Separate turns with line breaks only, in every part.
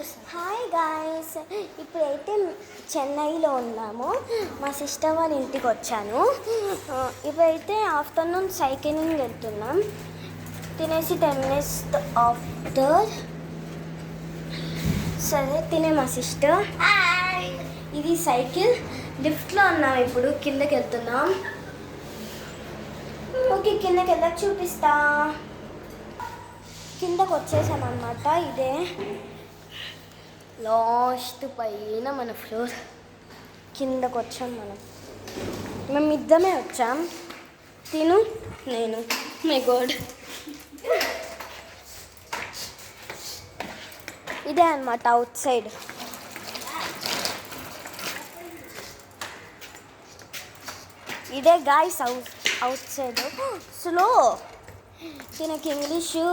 చూపిస్తాను.
Hi guys, ఇప్పుడైతే చెన్నైలో ఉన్నాము. మా సిస్టర్ వాళ్ళ ఇంటికి వచ్చాను. ఇప్పుడైతే ఆఫ్టర్నూన్ సైక్లింగ్ వెళ్తున్నాం. తినేసి 10 minutes ఆఫ్టర్. సరే తినే మా సిస్టర్. ఇది సైకిల్. లిఫ్ట్లో ఉన్నాం, ఇప్పుడు కిందకి వెళ్తున్నాం. ఓకే, కిందకి వెళ్ళక చూపిస్తా. కిందకు వచ్చేసామన్నమాట. ఇదే లాస్ట్ పైన మన ఫ్లోర్. కిందకు వచ్చాం మేము ఇద్దరమే వచ్చాం, తిను నేను. మై గాడ్, ఇదే అన్నమాట అవుట్ సైడ్. ఇదే గాయ్స్ అవుట్ సైడ్. స్లో. తినకి ఇంగ్లీషు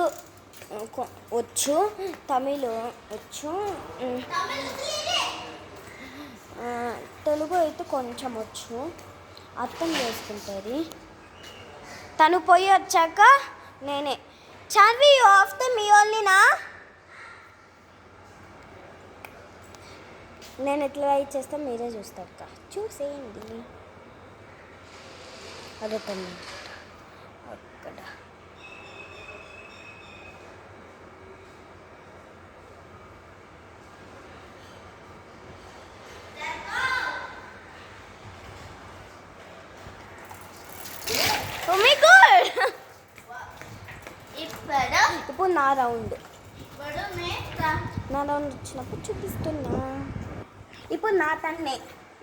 వచ్చు, తమిళ్ వచ్చు, తెలుగు అయితే కొంచెం వచ్చు, అర్థం చేసుకుంటుంది. తను పోయి వచ్చాక నేనే చదివి ఆఫ్తే మీ ఓన్లీనా. నేను ఎట్లా రైట్ చేస్తా మీరే చూస్తారు, చూసేయండి. అదొకటి అక్కడ. ఇప్పుడు నా రౌండ్ వచ్చినప్పుడు చూపిస్తున్నా. ఇప్పుడు నా తన్నే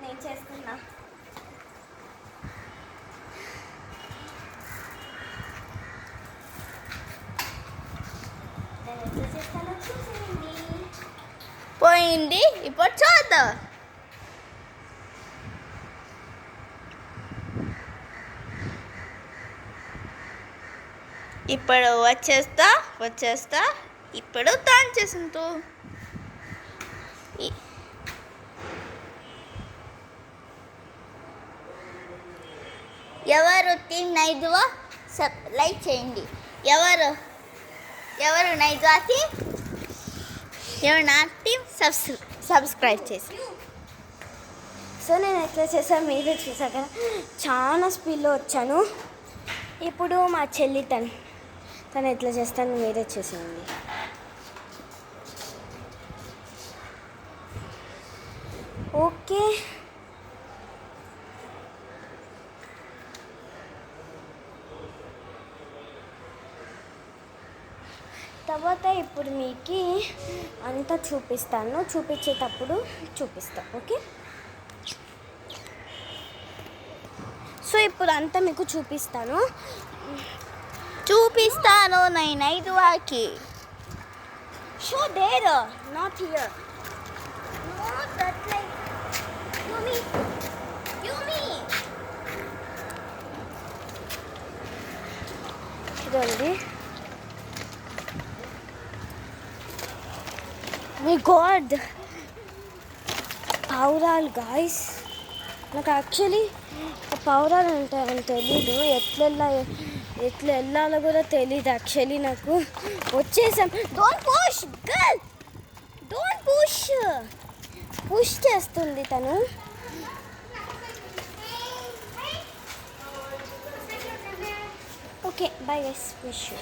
నేను చేస్తున్నా. నేను ఎట్లా చేస్తానో చూసేయండి.
పోయింది, ఇప్పుడు చూద్దాం. ఇప్పుడు వచ్చేస్తా. ఇప్పుడు తాను చేసింతో ఎవరు టీం నైదువా లైక్ చేయండి. ఎవరు నైదువా టీం, ఎవరు నా టీం సబ్స్క్రైబ్ చేసి.
సో నేను ఎట్లా చేసాను మీరే చూసా కదా. చాలా స్పీడ్లో వచ్చాను. ఇప్పుడు మా చెల్లి తను ఎట్లా చేస్తాను మీరే చూసేయండి. ఓకే, తర్వాత ఇప్పుడు మీకు అంతా చూపిస్తాను. చూపించేటప్పుడు చూపిస్తాను. ఓకే, సో ఇప్పుడు అంతా మీకు చూపిస్తాను.
నైదు వాకి.
Show there, not here. Not that like Yumi. చూడండి. మై గాడ్, పావురాలు గాయ్స్. నాకు యాక్చువల్లీ పావురాలు ఉంటాయని తెలీదు. ఎట్లా వెళ్ళాలో కూడా తెలీదు యాక్చువల్లీ. నాకు వచ్చేసాం. Don't push girl, don't push చేస్తుంది తను. Okay, bye guys, wish you.